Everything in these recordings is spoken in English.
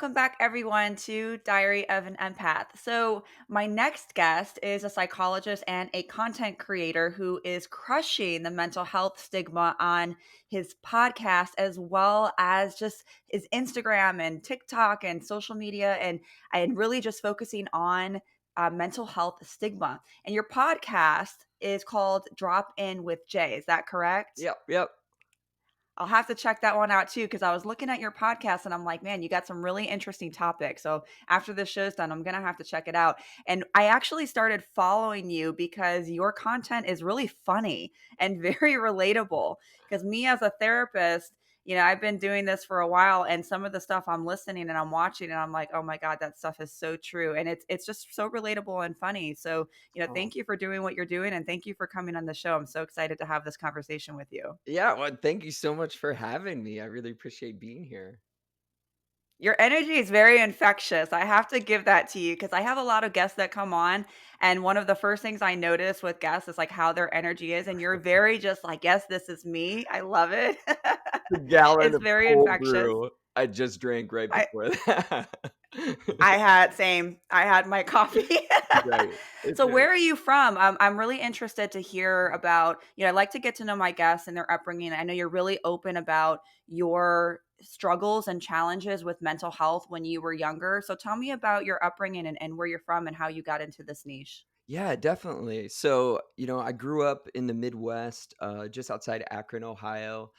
welcome back everyone to Diary of an Empath. So, my next guest is a psychologist and a content creator who is crushing the mental health stigma on his podcast as well as just his Instagram and TikTok and social media and really just focusing on mental health stigma. And your podcast is called Drop In with Jay. Is that correct? Yep, yep. I'll have to check that one out too, because I was looking at your podcast and I'm like, man, you got some really interesting topics. So after this show's done, I'm gonna have to check it out. And I actually started following you because your content is really funny and very relatable. Because me as a therapist, I've been doing this for a while, and some of the stuff I'm listening and I'm watching, and I'm like, oh my God, that stuff is so true. And it's just so relatable and funny. So, Oh, thank you for doing what you're doing and thank you for coming on the show. I'm so excited to have this conversation with you. yeah, well, thank you so much for having me. I really appreciate being here. Your energy is very infectious. I have to give that to you because I have a lot of guests that come on, and one of the first things I notice with guests is like how their energy is, and you're very just like, yes, this is me. I love it. The gallon It's of very cold infectious. brew I just drank right I before that. I had same. I had my coffee. Right. It's So very where are you from? I'm really interested to hear about, I like to get to know my guests and their upbringing. I know you're really open about your struggles and challenges with mental health when you were younger. So tell me about your upbringing and where you're from and how you got into this niche. Yeah, definitely. So, I grew up in the Midwest, just outside Akron, Ohio.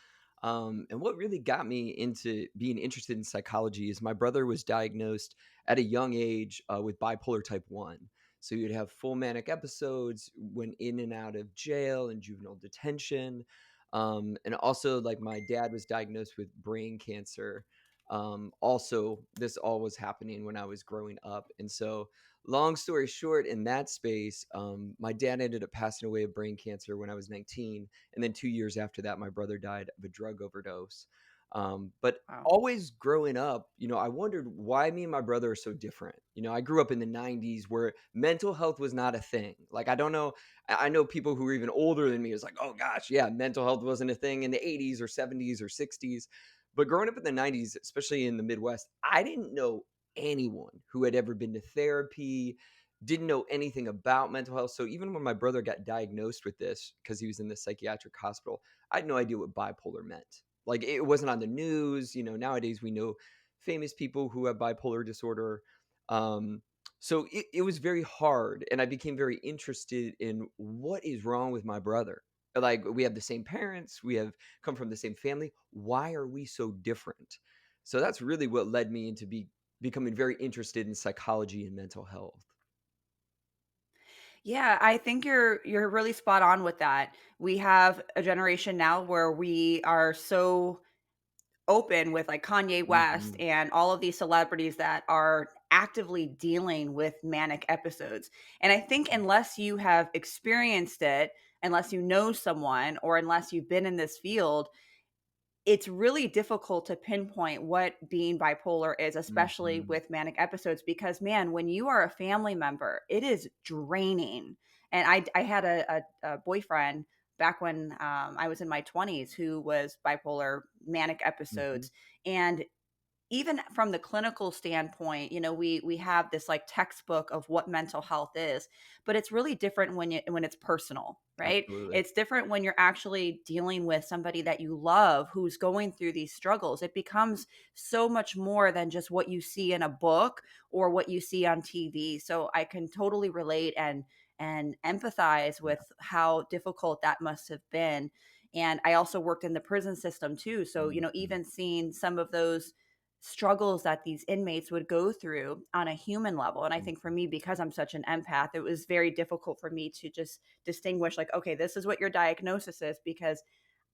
And what really got me into being interested in psychology is my brother was diagnosed at a young age with bipolar type 1. So you'd have full manic episodes, went in and out of jail and juvenile detention. And also, like, my dad was diagnosed with brain cancer. Also, this all was happening when I was growing up. And so, long story short, in that space, my dad ended up passing away of brain cancer when I was 19, and then 2 years after that, my brother died of a drug overdose. But Wow. always growing up, I wondered why me and my brother are so different. I grew up in the 90s where mental health was not a thing. Like, I don't know, I know people who are even older than me is like, oh gosh, yeah, mental health wasn't a thing in the 80s or 70s or 60s. But growing up in the 90s, especially in the Midwest, I didn't know anyone who had ever been to therapy, didn't know anything about mental health. So even when my brother got diagnosed with this, because he was in the psychiatric hospital, I had no idea what bipolar meant. Like, it wasn't on the news. Nowadays we know famous people who have bipolar disorder. Um, so it was very hard. And I became very interested in what is wrong with my brother. Like, we have the same parents, we have come from the same family. Why are we so different? So that's really what led me into becoming very interested in psychology and mental health. Yeah, I think you're really spot on with that. We have a generation now where we are so open with like Kanye West Mhm. and all of these celebrities that are actively dealing with manic episodes. And I think unless you have experienced it, unless you know someone, or unless you've been in this field, it's really difficult to pinpoint what being bipolar is, especially Mhm. with manic episodes, because man, when you are a family member, it is draining. And I had a boyfriend back when I was in my 20s who was bipolar, manic Mhm. episodes. And even from the clinical standpoint, we have this like textbook of what mental health is, but it's really different when it's personal, right? Absolutely. It's different when you're actually dealing with somebody that you love who's going through these struggles. It becomes so much more than just what you see in a book or what you see on TV. So I can totally relate and empathize Yeah. with how difficult that must have been. And I also worked in the prison system too. So, Mhm. even seeing some of those struggles that these inmates would go through on a human level. And I think for Mhm. me, because I'm such an empath, it was very difficult for me to just distinguish, like, okay, this is what your diagnosis is, because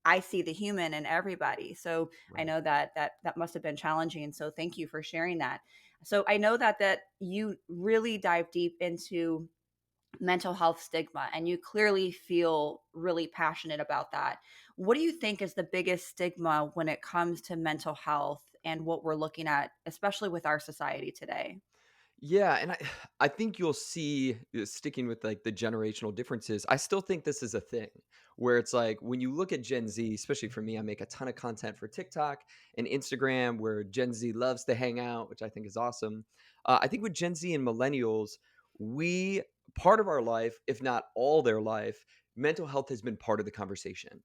I see the human in everybody. So I Right. know that must have been challenging. So thank you for sharing that. So I know that you really dive deep into mental health stigma and you clearly feel really passionate about that. What do you think is the biggest stigma when it comes to mental health and what we're looking at, especially with our society today? Yeah, and I think you'll see, sticking with like the generational differences. I still think this is a thing where it's like when you look at Gen Z, especially for me, I make a ton of content for TikTok and Instagram where Gen Z loves to hang out, which I think is awesome. I think with Gen Z and millennials, we part of our life, if not all their life, mental health has been part of the conversation.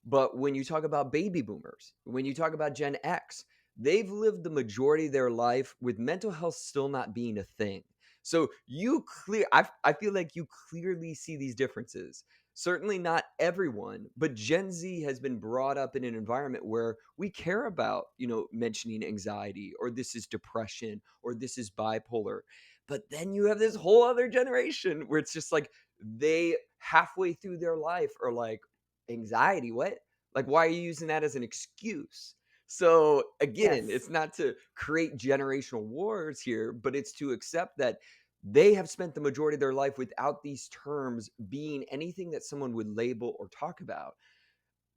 But when you talk about baby boomers, when you talk about Gen X, they've lived the majority of their life with mental health still not being a thing. So I feel like you clearly see these differences. Certainly not everyone, but Gen Z has been brought up in an environment where we care about, mentioning anxiety or this is depression or this is bipolar. But then you have this whole other generation where it's just like they halfway through their life are like, anxiety, what? Like, why are you using that as an excuse? So again, Yes. it's not to create generational wars here, but it's to accept that they have spent the majority of their life without these terms being anything that someone would label or talk about.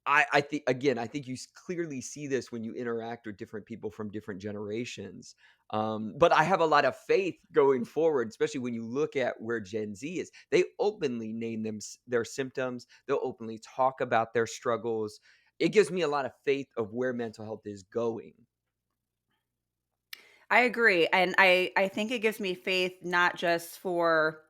I think again, I think you clearly see this when you interact with different people from different generations. But I have a lot of faith going forward, especially when you look at where Gen Z is. They openly name their symptoms. They'll openly talk about their struggles. It gives me a lot of faith of where mental health is going. I agree, and I think it gives me faith not just for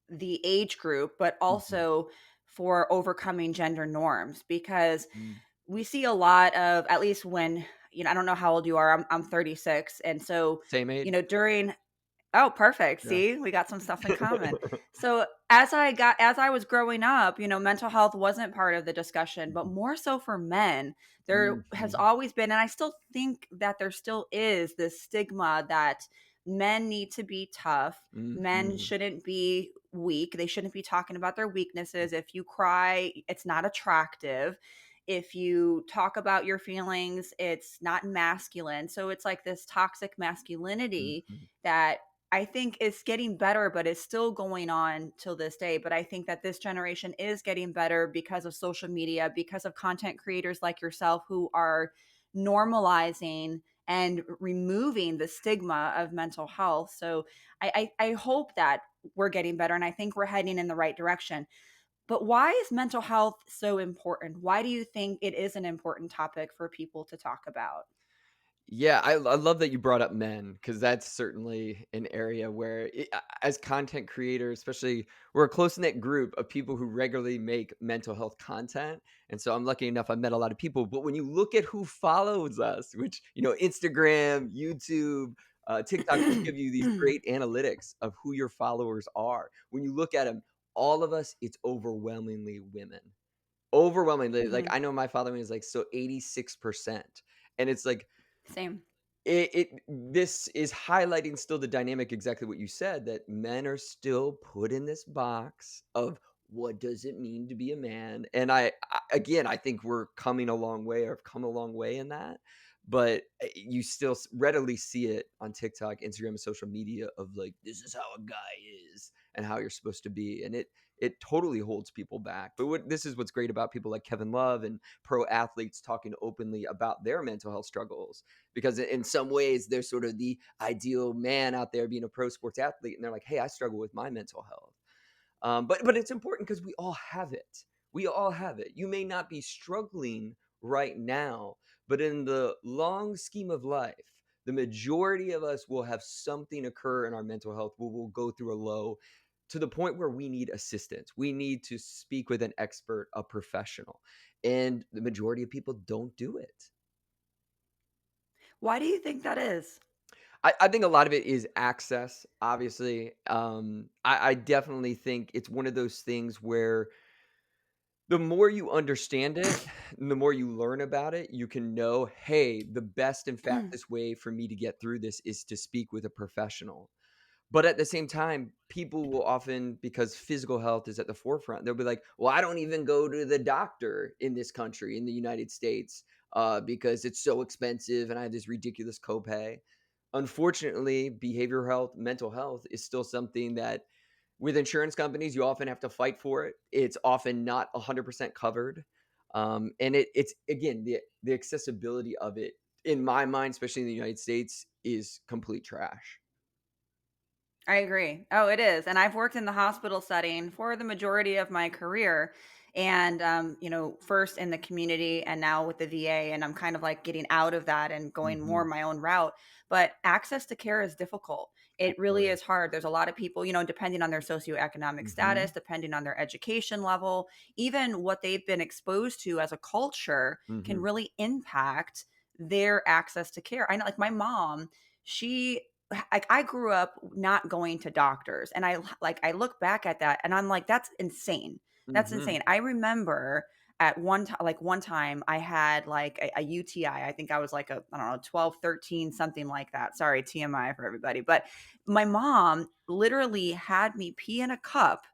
the age group, but Mhm. also for overcoming gender norms because Mm. we see a lot of, at least when, I don't know how old you are. I'm 36, and so, Same age. during Oh, perfect. Yeah. See, we got some stuff in common. So, as I was growing up, mental health wasn't part of the discussion, but more so for men. There has Mhm. always been, and I still think that there still is this stigma that men need to be tough. Men Mhm. shouldn't be weak. They shouldn't be talking about their weaknesses. If you cry, it's not attractive. If you talk about your feelings, it's not masculine. So it's like this toxic masculinity Mhm. that I think is getting better, but it's still going on till this day. But I think that this generation is getting better because of social media, because of content creators like yourself who are normalizing and removing the stigma of mental health. So I hope that we're getting better, and I think we're heading in the right direction. But why is mental health so important? Why do you think it is an important topic for people to talk about? Yeah, I love that you brought up men because that's certainly an area where, as content creators, especially, we're a close knit group of people who regularly make mental health content. And so I'm lucky enough, I met a lot of people. But when you look at who follows us, which, Instagram, YouTube, TikTok just give you these great analytics of who your followers are. When you look at them, all of us, it's overwhelmingly women. Overwhelmingly. Like, Mhm. I know my following is like so 86%. And it's like, Same. this is highlighting still the dynamic, exactly what you said, that men are still put in this box of what does it mean to be a man? And again, I think we're coming a long way or have come a long way in that. But you still readily see it on TikTok, Instagram, and social media of like, this is how a guy is and how you're supposed to be. And it totally holds people back. But this is what's great about people like Kevin Love and pro athletes talking openly about their mental health struggles, because in some ways they're sort of the ideal man out there being a pro sports athlete, and they're like, hey, I struggle with my mental health. But it's important because we all have it. We all have it. You may not be struggling right now, but in the long scheme of life, the majority of us will have something occur in our mental health where we'll go through a low to the point where we need assistance. We need to speak with an expert, a professional. And the majority of people don't do it. Why do you think that is? I think a lot of it is access, obviously. I definitely think it's one of those things where the more you understand it, and the more you learn about it, you can know, hey, the best and fastest way for me to get through this is to speak with a professional. But at the same time, people will often, because physical health is at the forefront, they'll be like, well, I don't even go to the doctor in this country, in the United States, because it's so expensive and I have this ridiculous copay. Unfortunately, behavioral health, mental health is still something that with insurance companies, you often have to fight for it. It's often not 100% covered. And it's, again, the accessibility of it, in my mind, especially in the United States, is complete trash. I agree. Oh, it is. And I've worked in the hospital setting for the majority of my career. And, first in the community and now with the VA. And I'm kind of like getting out of that and going more Mhm. my own route. But access to care is difficult. It really Absolutely. is hard. There's a lot of people, depending on their socioeconomic status, Mhm. depending on their education level, even what they've been exposed to as a culture can Mhm. really impact their access to care. I know, like my mom, she like I grew up not going to doctors and I look back at that and I'm like that's insane. That's Mhm. insane. I remember at one time I had like a UTI. I think I was like a I don't know 12, 13, something like that. Sorry, TMI for everybody. But my mom literally had me pee in a cup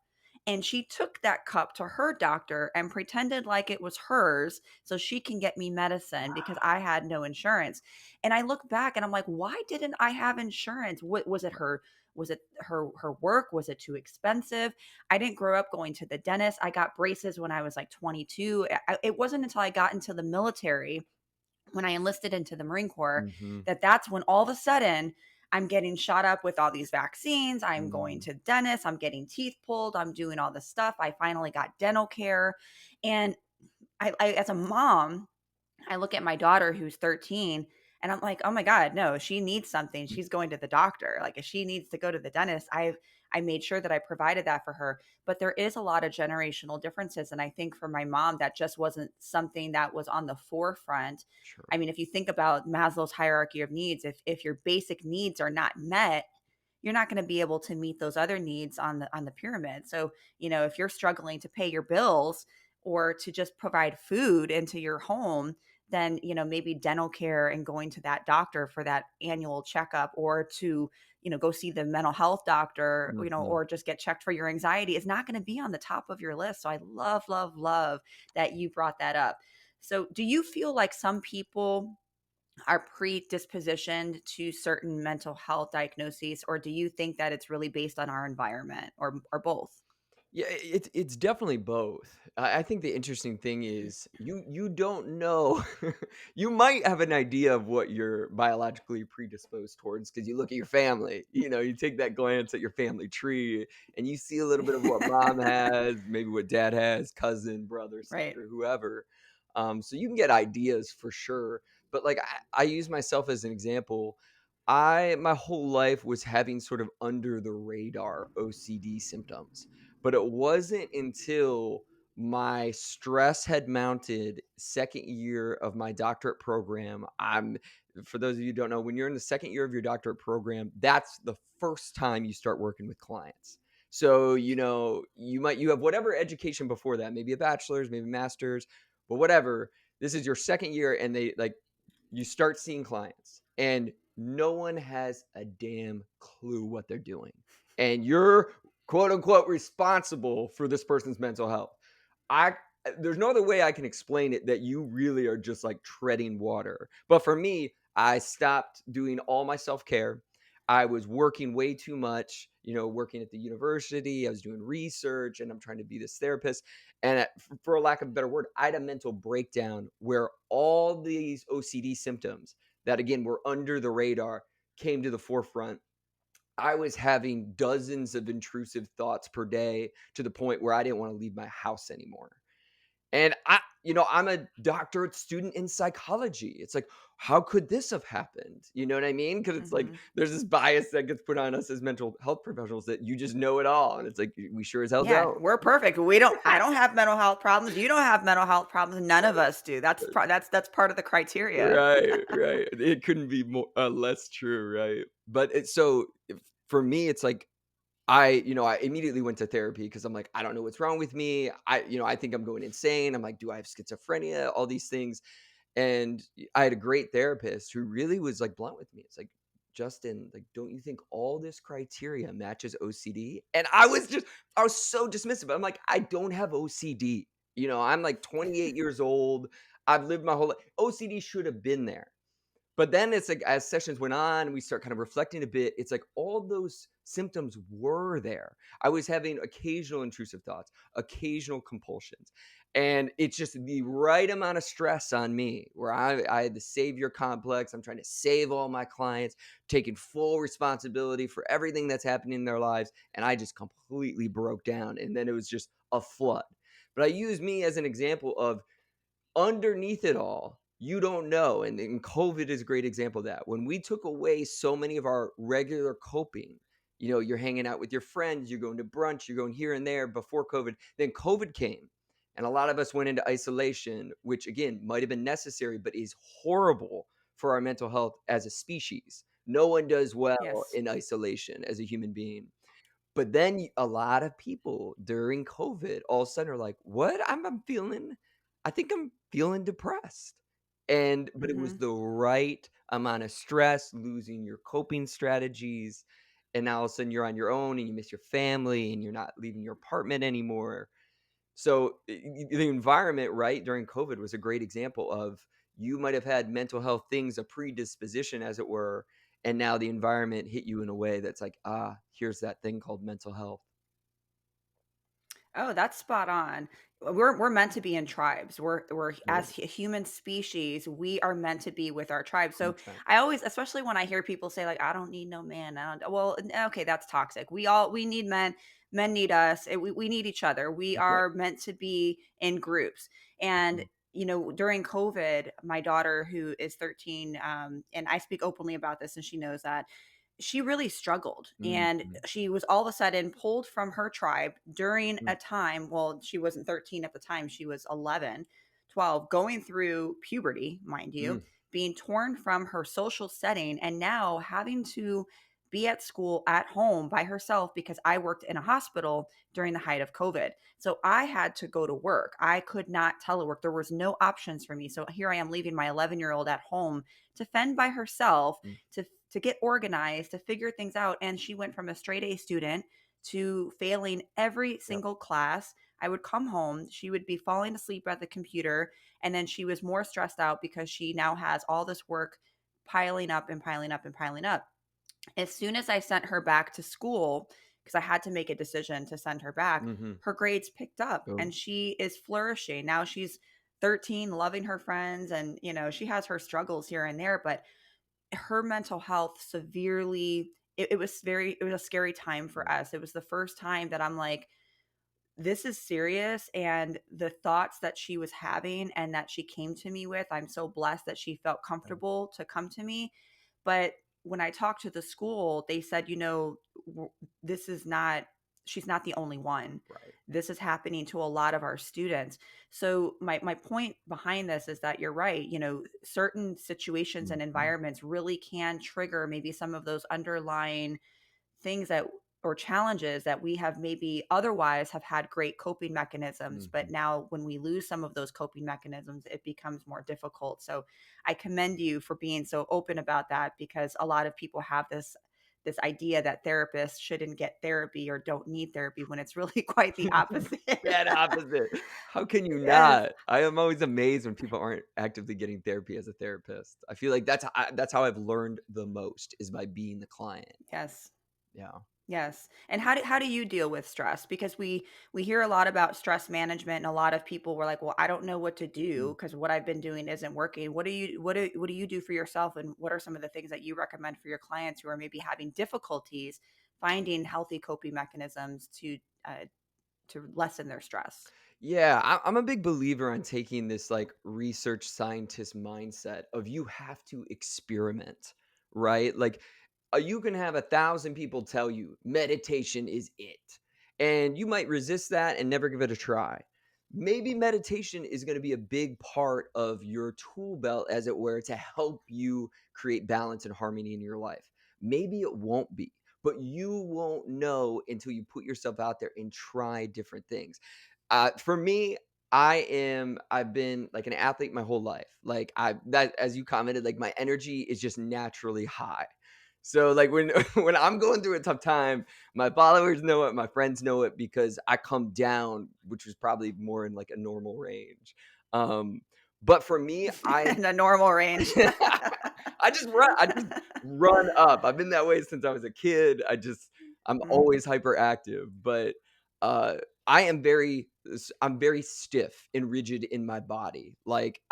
and she took that cup to her doctor and pretended like it was hers so she can get me medicine because I had no insurance. And I look back and I'm like, why didn't I have insurance? What was it her her work? Was it too expensive? I didn't grow up going to the dentist. I got braces when I was like 22. It wasn't until I got into the military when I enlisted into the Marine Corps Mhm. that's when all of a sudden I'm getting shot up with all these vaccines. I'm going Mm. to dentists. I'm getting teeth pulled. I'm doing all this stuff. I finally got dental care. And as a mom, I look at my daughter who's 13 and I'm like, "Oh my god, no, she needs something. She's going to the doctor. Like if she needs to go to the dentist, I made sure that I provided that for her." But there is a lot of generational differences and I think for my mom that just wasn't something that was on the forefront. Sure. I mean, if you think about Maslow's hierarchy of needs, if your basic needs are not met, you're not going to be able to meet those other needs on the pyramid. So, if you're struggling to pay your bills or to just provide food into your home, then maybe dental care and going to that doctor for that annual checkup or to go see the mental health doctor, Mhm. or just get checked for your anxiety is not going to be on the top of your list. So I love that you brought that up. So do you feel like some people are predispositioned to certain mental health diagnoses, or do you think that it's really based on our environment, or both? Yeah, it's definitely both. I think the interesting thing is you don't know. You might have an idea of what you're biologically predisposed towards because you look at your family. You take that glance at your family tree and you see a little bit of what mom has, maybe what dad has, cousin, brother, Right. sister, whoever. So you can get ideas for sure. But like I use myself as an example. I my whole life was having sort of under the radar OCD symptoms, but it wasn't until my stress had mounted second year of my doctorate program. For those of you who don't know, when you're in the second year of your doctorate program, that's the first time you start working with clients. So, you have whatever education before that, maybe a bachelor's, maybe master's, but whatever. This is your second year and they like you start seeing clients and no one has a damn clue what they're doing. And you're quote unquote responsible for this person's mental health. I There's no other way I can explain it that you really are just like treading water. But for me, I stopped doing all my self-care. I was working way too much, working at the university. I was doing research and I'm trying to be this therapist. And for a lack of a better word, I had a mental breakdown where all these OCD symptoms that, again, were under the radar came to the forefront. I was having dozens of intrusive thoughts per day to the point where I didn't want to leave my house anymore. And I'm a doctorate student in psychology. It's like, how could this have happened? You know what I mean? Because it's like Hmm. there's this bias that gets put on us as mental health professionals that you just know it all. And it's like, we sure as hell Yeah, don't. we're perfect. I don't have mental health problems. You don't have mental health problems. None of us do. That's part of the criteria. Right, right. It couldn't be more less true, right? But for me, it's like I immediately went to therapy because I'm like, I don't know what's wrong with me. I think I'm going insane. I'm like, do I have schizophrenia? All these things. And I had a great therapist who really was like blunt with me. It's like, Justin, like, don't you think all this criteria matches OCD? And I was so dismissive. I'm like, I don't have OCD. I'm like 28 years old. I've lived my whole life. OCD should have been there. But then it's like as sessions went on, we start kind of reflecting a bit. It's like all those symptoms were there. I was having occasional intrusive thoughts, occasional compulsions. And it's just the right amount of stress on me where I had the savior complex. I'm trying to save all my clients, taking full responsibility for everything that's happening in their lives. And I just completely broke down. And then it was just a flood. But I use me as an example of underneath it all, you don't know. And COVID is a great example of that. When we took away so many of our regular coping, you're hanging out with your friends, you're going to brunch, you're going here and there before COVID. Then COVID came. And a lot of us went into isolation, which again might have been necessary, but is horrible for our mental health as a species. No one does well Yes. in isolation as a human being. But then a lot of people during COVID all of a sudden are like, "What? I think I'm feeling depressed." But it was Mhm. the right amount of stress, losing your coping strategies, and now all of a sudden you're on your own and you miss your family and you're not leaving your apartment anymore. So the environment, right, during COVID was a great example of you might have had mental health things, a predisposition, as it were, and now the environment hit you in a way that's like, here's that thing called mental health. Oh, that's spot on. We're meant to be in tribes. We're Yeah, as a human species, we are meant to be with our tribe. So 100%. I always, especially when I hear people say like, "I don't need no man." I don't. Well, okay, that's toxic. We need men. Men need us. We need each other. We That's right. are meant to be in groups. And Mhm, during COVID, my daughter, who is 13, and I speak openly about this, and she knows that she really struggled, and mhm, she was all of a sudden pulled from her tribe during mm, a time, well, she wasn't 13 at the time, she was 11, 12, going through puberty, mind you, mm, being torn from her social setting, and now having to be at school at home by herself because I worked in a hospital during the height of COVID. So I had to go to work. I could not telework. There was no options for me. So here I am leaving my 11-year-old at home to fend by herself, mm, to get organized, to figure things out. And she went from a straight A student to failing every yep, single class. I would come home, she would be falling asleep at the computer, and then she was more stressed out because she now has all this work piling up and piling up and piling up. As soon as I sent her back to school, because I had to make a decision to send her back, mhm, her grades picked up boom, and she is flourishing. Now she's 13, loving her friends, and she has her struggles here and there, but her mental health severely, it was a scary time for mm, us. It was the first time that I'm like, this is serious, and the thoughts that she was having and that she came to me with, I'm so blessed that she felt yeah, comfortable to come to me. But when I talked to the school, they said, this is not, she's not the only one. right, This is happening to a lot of our students. So my point behind this is that you're right. Certain situations and mhm, environments really can trigger maybe some of those underlying things that, or challenges that we have maybe otherwise have had great coping mechanisms, but mhm. now when we lose some of those coping mechanisms, it becomes more difficult. So I commend you for being so open about that, because a lot of people have this idea that therapists shouldn't get therapy or don't need therapy, when it's really quite the opposite. Dead opposite. How can you Yes. not? I am always amazed when people aren't actively getting therapy as a therapist. I feel like that's how I've learned the most is by being the client. Yes. Yeah. Yes. And how do you deal with stress? Because we hear a lot about stress management, and a lot of people were like, "Well, I don't know what to do Mm. because what I've been doing isn't working." What do you do for yourself, and what are some of the things that you recommend for your clients who are maybe having difficulties finding healthy coping mechanisms uh, to lessen their stress? Yeah, I'm a big believer on taking this like research scientist mindset of you have to experiment, right? Like you can have 1,000 people tell you meditation is it, and you might resist that and never give it a try. Maybe meditation is going to be a big part of your tool belt, as it were, to help you create balance and harmony in your life. Maybe it won't be, but you won't know until you put yourself out there and try different things. For me, I've been like an athlete my whole life. Like that as you commented, like my energy is just naturally high. So like when when I'm going through a tough time, my followers know it, my friends know it because I come down, which was probably more in like a normal range. Um, but for me, I In a normal range. I just run up. I've been that way since I was a kid. I just I'm Mhm. always hyperactive, but, uh, I am I'm very stiff and rigid in my body. Like,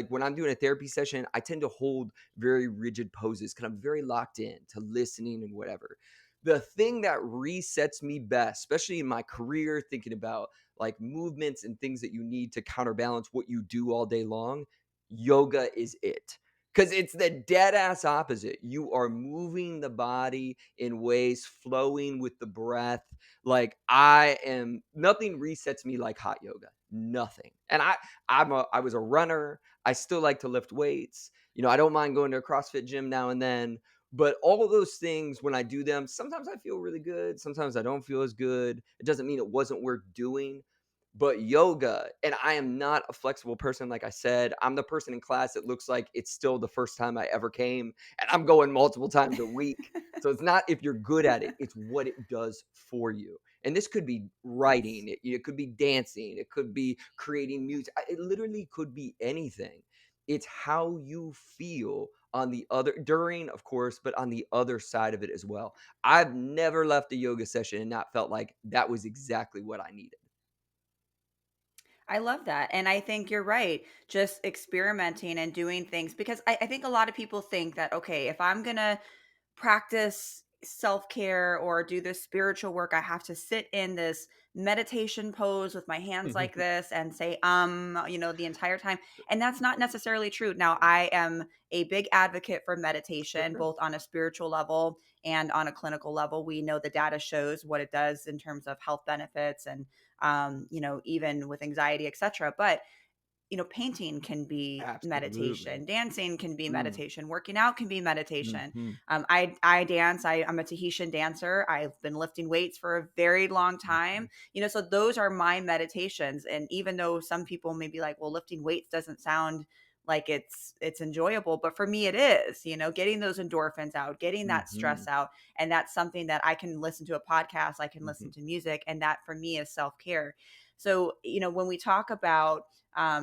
when I'm doing a therapy session, I tend to hold very rigid poses because 'cause I'm very locked in to listening and whatever. The thing that resets me best, especially in my career, thinking about, like, movements and things that you need to counterbalance what you do all day long, yoga is it. Because it's the dead ass opposite. You are moving the body in ways flowing with the breath. Like, I am nothing resets me like hot yoga. Nothing. And I was a runner. I still like to lift weights. I don't mind going to a CrossFit gym now and then. But all of those things, when I do them, sometimes I feel really good. Sometimes I don't feel as good. It doesn't mean it wasn't worth doing. But yoga, and I am not a flexible person, like I said. I'm the person in class that looks like it's still the first time I ever came, and I'm going multiple times a week. So it's not if you're good at it, it's what it does for you. And this could be Yes. writing, it could be dancing, it could be creating music. It literally could be anything. It's how you feel on the other during, of course, but on the other side of it as well. I've never left a yoga session and not felt like that was exactly what I needed. I love that. And I think you're right. Just experimenting and doing things because I think a lot of people think that, okay, if I'm going to practice self-care or do this spiritual work, I have to sit in this meditation pose with my hands like this and say, the entire time. And that's not necessarily true. Now, I am a big advocate for meditation, Sure. both on a spiritual level and on a clinical level. We know the data shows what it does in terms of health benefits and, even with anxiety, etc. But painting can be Absolutely. meditation, dancing can be Mm, meditation, working out can be meditation. mhm, I dance. I'm a Tahitian dancer. I've been lifting weights for a very long time. mhm. So those are my meditations. And even though some people may be like, well, lifting weights doesn't sound like it's enjoyable, but for me it is. Getting those endorphins out, getting that stress Mhm, out, and that's something that I can listen to a podcast, I can listen mhm, to music, and that for me is self care. So when we talk about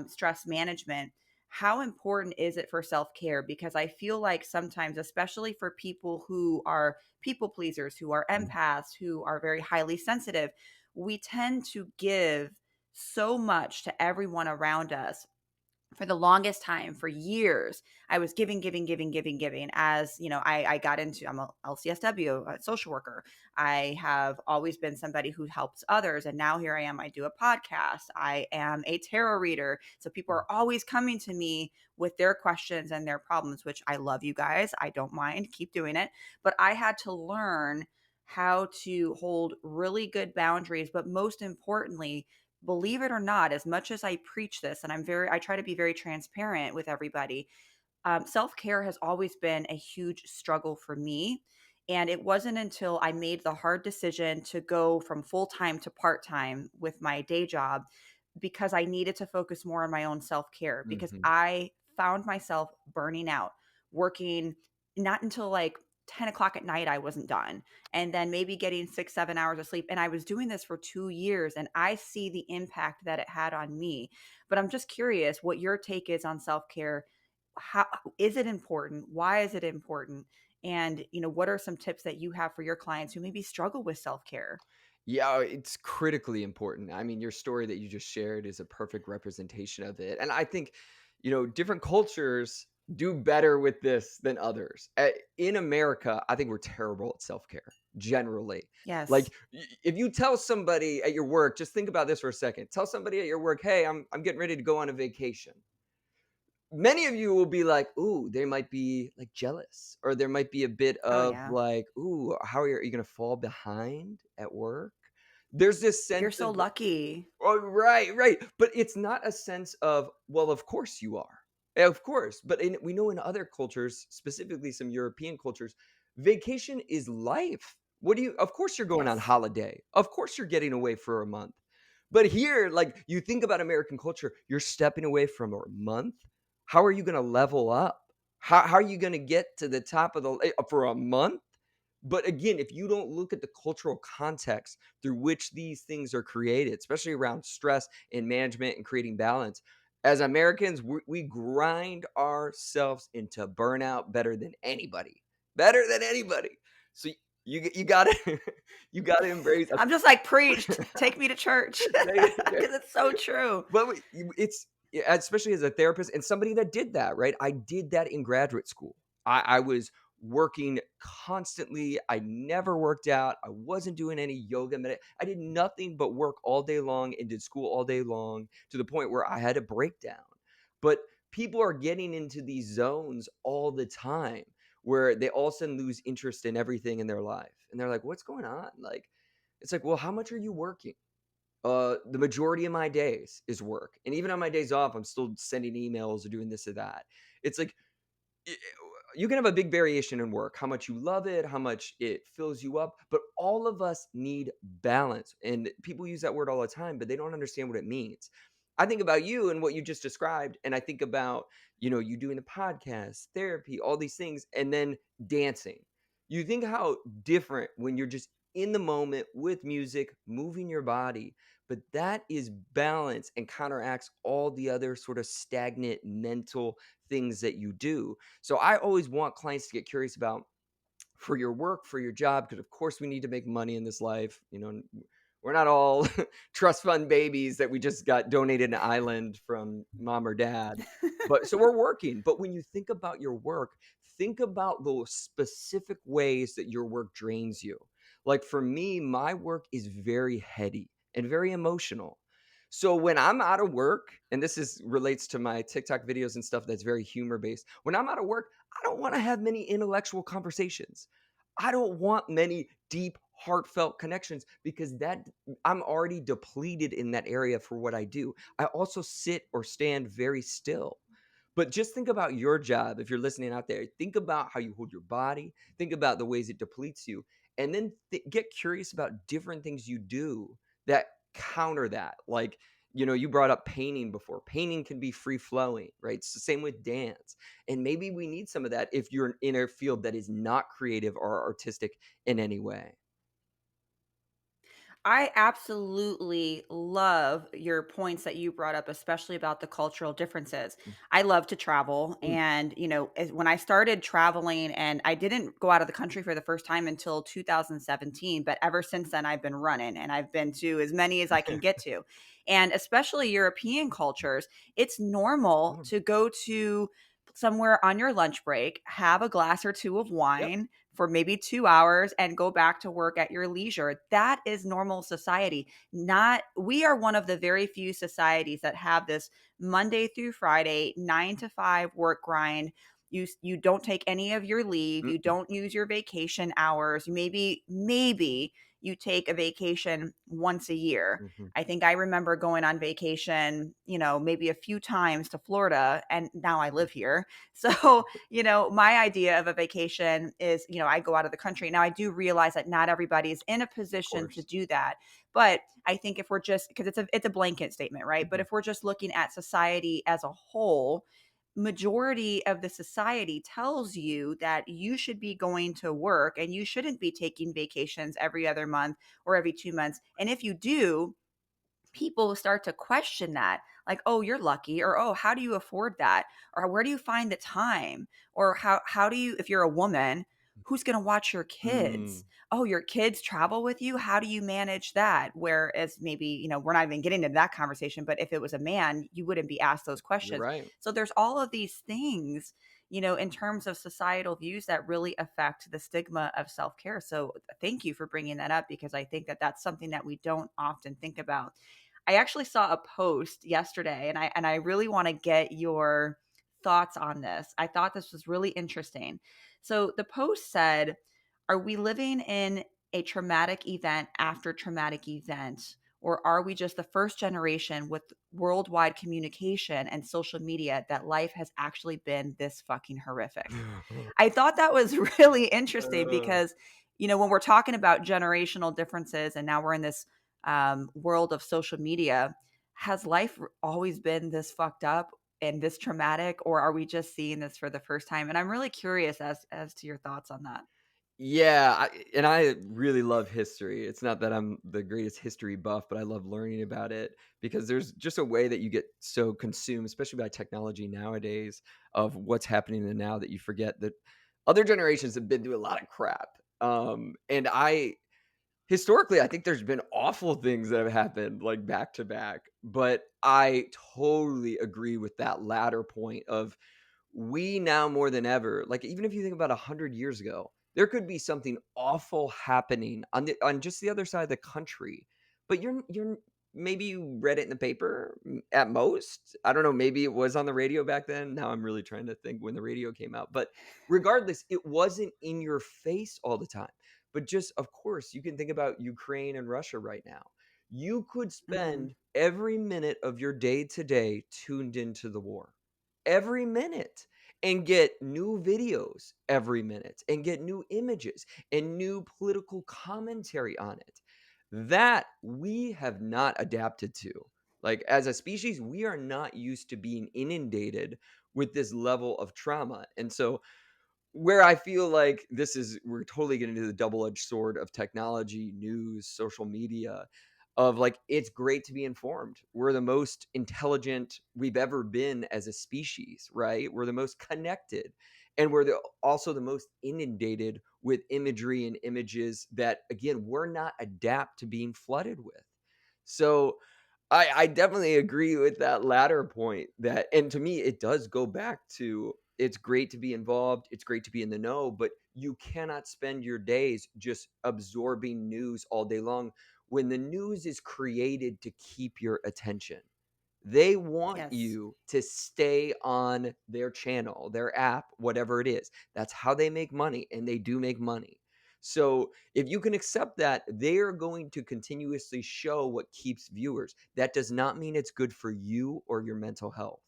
stress management, how important is it for self care? Because I feel like sometimes, especially for people who are people pleasers, who are mhm. empaths, who are very highly sensitive, we tend to give so much to everyone around us for the longest time for years. I was giving, giving, giving, giving, giving. As I got into, I'm a LCSW, a social worker. I have always been somebody who helps others, and now here I am. I do a podcast. I am a tarot reader, so people are always coming to me with their questions and their problems, which I love. You guys, I don't mind, keep doing it. But I had to learn how to hold really good boundaries, but most importantly, believe it or not, as much as I preach this, and I try to be very transparent with everybody. Self care has always been a huge struggle for me. And it wasn't until I made the hard decision to go from full time to part time with my day job because I needed to focus more on my own self care because Mhm. I found myself burning out, working not until like 10 o'clock at night, I wasn't done. And then maybe getting 6, 7 hours of sleep. And I was doing this for 2 years and I see the impact that it had on me. But I'm just curious what your take is on self care. How is it important? Why is it important? And, what are some tips that you have for your clients who maybe struggle with self care? Yeah, it's critically important. I mean, your story that you just shared is a perfect representation of it. And I think, different cultures do better with this than others. In America, I think we're terrible at self care generally. Yes. Like, if you tell somebody at your work, just think about this for a second. Tell somebody at your work, hey, I'm getting ready to go on a vacation. Many of you will be like, "Ooh," they might be, like, jealous, or there might be a bit Oh, of, yeah. like, "Ooh, how are you gonna fall behind at work?" There's this You're sense so of lucky. oh, right, right, but it's not a sense of, "Well, of course you are." Of course, but we know in other cultures, specifically some European cultures, vacation is life. What do you Of course you're going on Yes. holiday. Of course you're getting away for a month. But here, like, you think about American culture, you're stepping away from a month? How are you gonna level up? How are you gonna get to the top of the for a month? But again, if you don't look at the cultural context through which these things are created, especially around stress and management and creating balance, as Americans, we grind ourselves into burnout better than anybody. Better than anybody. So you gotta you gotta embrace I'm just like, "Preached, take me to church," Say it because it's so true. But wait, it's yeah, especially as a therapist and somebody that did that, right? I did that in graduate school. I was working constantly. I never worked out. I wasn't doing any yoga. I did nothing but work all day long and did school all day long to the point where I had a breakdown. But people are getting into these zones all the time where they all of a sudden lose interest in everything in their life. And they're like, what's going on? Like, it's like, well, how much are you working? The majority of my days is work, and even on my days off, I'm still sending emails or doing this or that. It's like y- you can have a big variation in work, how much you love it, how much it fills you up, but all of us need balance. And people use that word all the time, but they don't understand what it means. I think about you and what you just described, and I think about, you doing the podcast, therapy, all these things, and then dancing. You think how different when you're just in the moment with music, moving your body, but that is balance and counteracts all the other sort of stagnant mental things that you do. So I always want clients to get curious about for your work, for your job, because of course we need to make money in this life. We're not all trust fund babies that we just got donated an island from mom or dad. But so we're working. But when you think about your work, think about those specific ways that your work drains you. Like for me, my work is very heady and very emotional. So when I'm out of work, and this is relates to my TikTok videos and stuff that's very humor based. When I'm out of work, I don't want to have many intellectual conversations. I don't want many deep, heartfelt connections because that I'm already depleted in that area for what I do. I also sit or stand very still. But just think about your job if you're listening out there. Think about how you hold your body, think about the ways it depletes you, and then get curious about different things you do that counter that. Like, you brought up painting before. Painting can be free flowing, right? It's the same with dance. And maybe we need some of that if you're in a field that is not creative or artistic in any way. I absolutely love your points that you brought up, especially about the cultural differences. Mm, I love to travel. mm. And, when I started traveling, and I didn't go out of the country for the first time until 2017, but ever since then, I've been running and I've been to as many as I can get to. And especially European cultures, it's normal Mm. to go to somewhere on your lunch break, have a glass or two of Yep. wine for maybe 2 hours and go back to work at your leisure. That is normal society. Not We are one of the very few societies that have this Monday through Friday 9 to 5 work grind. You don't take any of your leave, you Mm-mm. don't use your vacation hours. Maybe you take a vacation once a year. Mhm. I think I remember going on vacation, maybe a few times to Florida, and now I live here. So, my idea of a vacation is, I go out of the country. Now, I do realize that not everybody is in a Of position to course. do that. But I think if we're just, because it's a blanket statement, right? But Mhm. if we're just looking at society as a whole, majority of the society tells you that you should be going to work and you shouldn't be taking vacations every other month or every 2 months. And if you do, people start to question that, like, oh, you're lucky, or oh, how do you afford that, or where do you find the time, or how do you, if you're a woman, who's going to watch your kids? Mm. Oh, your kids travel with you, how do you manage that? Whereas maybe, we're not even getting into that conversation, but if it was a man, you wouldn't be asked those You're questions. right. So there's all of these things, in terms of societal views that really affect the stigma of self-care. So thank you for bringing that up, because I think that that's something that we don't often think about. I actually saw a post yesterday, and I really want to get your thoughts on this. I thought this was really interesting. So the post said, "Are we living in a traumatic event after traumatic event, or are we just the first generation with worldwide communication and social media that life has actually been this fucking horrific?" I thought that was really interesting Uh, because, when we're talking about generational differences and now we're in this world of social media, has life always been this fucked up and this traumatic, or are we just seeing this for the first time? And I'm really curious as to your thoughts on that. yeah, and I really love history. It's not that I'm the greatest history buff, but I love learning about it because there's just a way that you get so consumed, especially by technology nowadays, of what's happening in the now that you forget that other generations have been through a lot of crap. And I historically, I think there's been awful things that have happened, like, back to back, but I totally agree with that latter point of we now more than ever, like, even if you think about 100 years ago, there could be something awful happening on just the other side of the country, but you're maybe you read it in the paper, at most. I don't know, maybe it was on the radio back then. Now I'm really trying to think when the radio came out, but regardless, it wasn't in your face all the time. But just of course, you can think about Ukraine and Russia right now. You could Mhm. spend every minute of your day today tuned into the war. Every minute, and get new videos every minute, and get new images and new political commentary on it. That we have not adapted to. Like, as a species, we are not used to being inundated with this level of trauma. And so where I feel like this is we're totally getting into the double-edged sword of technology, news, social media, of like, it's great to be informed. We're the most intelligent we've ever been as a species, right? We're the most connected, and we're also the most inundated with imagery and images that, again, we're not adapt to being flooded with. So I definitely agree with that latter point that, and to me, it does go back to it's great to be involved, it's great to be in the know, but you cannot spend your days just absorbing news all day long when the news is created to keep your attention. They want Yes. you to stay on their channel, their app, whatever it is. That's how they make money, and they do make money. So, if you can accept that, they are going to continuously show what keeps viewers. That does not mean it's good for you or your mental health.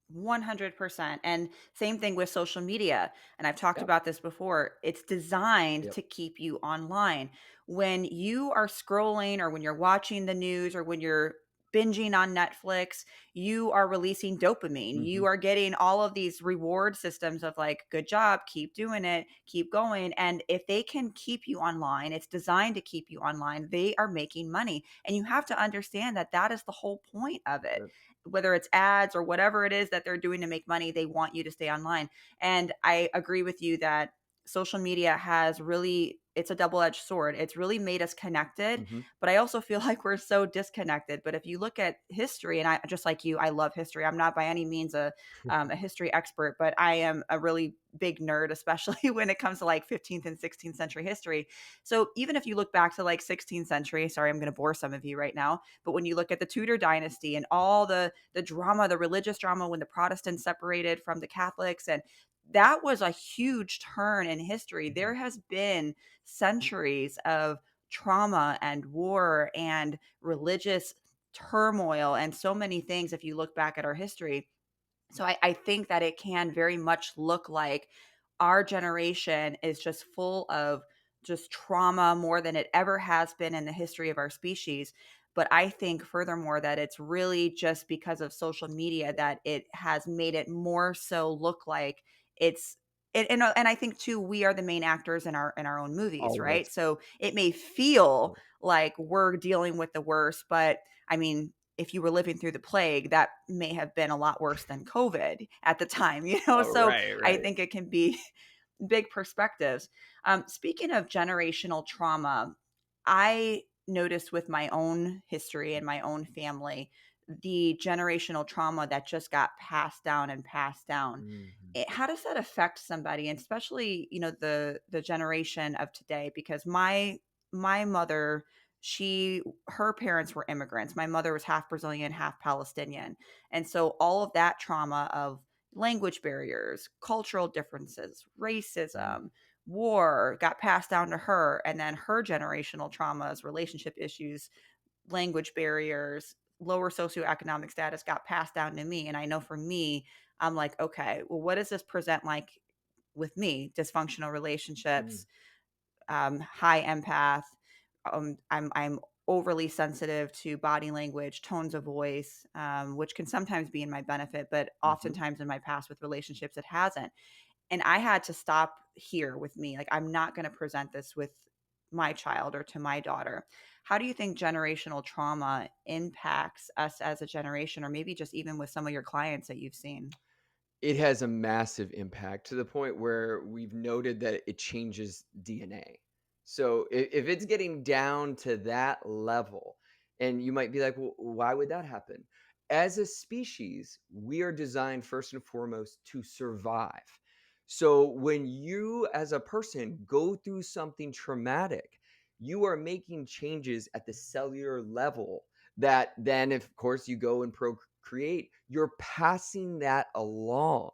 100%. And same thing with social media. And I've talked Yep. about this before. It's designed Yep. to keep you online. When you are scrolling or when you're watching the news or when you're binging on Netflix, you are releasing dopamine. You Mhm. are getting all of these reward systems of like, good job, keep doing it, keep going. And if they can keep you online, it's designed to keep you online. They are making money. And you have to understand that that is the whole point of it, Yep. whether it's ads or whatever it is that they're doing to make money, they want you to stay online. And I agree with you that social media has really it's a double-edged sword. It's really made us connected, Mhm. but I also feel like we're so disconnected. But if you look at history, and I just like you, I love history. I'm not by any means a history expert, but I am a really big nerd, especially when it comes to like 15th and 16th century history. So even if you look back to like 16th century, sorry, I'm going to bore some of you right now, but when you look at the Tudor dynasty and all the drama, the religious drama when the Protestants separated from the Catholics, and that was a huge turn in history. Mhm. There has been centuries of trauma and war and religious turmoil and so many things if you look back at our history. So I think that it can very much look like our generation is just full of just trauma more than it ever has been in the history of our species. But I think furthermore that it's really just because of social media that it has made it more so look like it's and I think too we are the main actors in our own movies, right? Always. So it may feel like we're dealing with the worst, but I mean, if you were living through the plague, that may have been a lot worse than COVID at the time, you know? Oh, So right, I right. think it can be big perspectives. Speaking of generational trauma, I noticed with my own history and my own family, the generational trauma that just got passed down and passed down. Mhm. How does that affect somebody, and especially the generation of today? Because my mother, she her parents were immigrants. My mother was half Brazilian, half Palestinian, and so all of that trauma of language barriers, cultural differences, Mhm. racism, war got passed down to her, and then her generational traumas, relationship issues, language barriers, lower socioeconomic status got passed down to me. And I know for me, I'm like, okay, well, what does this present like with me? Dysfunctional Mm. relationships, high empath. I'm overly sensitive to body language, tones of voice, which can sometimes be in my benefit, but Mhm. oftentimes in my past with relationships, it hasn't. And I had to stop here with me. Like, I'm not going to present this with my child or to my daughter. How do you think generational trauma impacts us as a generation, or maybe just even with some of your clients that you've seen? It has a massive impact to the point where we've noted that it changes DNA. So if it's getting down to that level, and you might be like, well, why would that happen? As a species, we are designed first and foremost to survive. So when you, as a person, go through something traumatic, you are making changes at the cellular level that then, of course, you go and procreate, you're passing that along.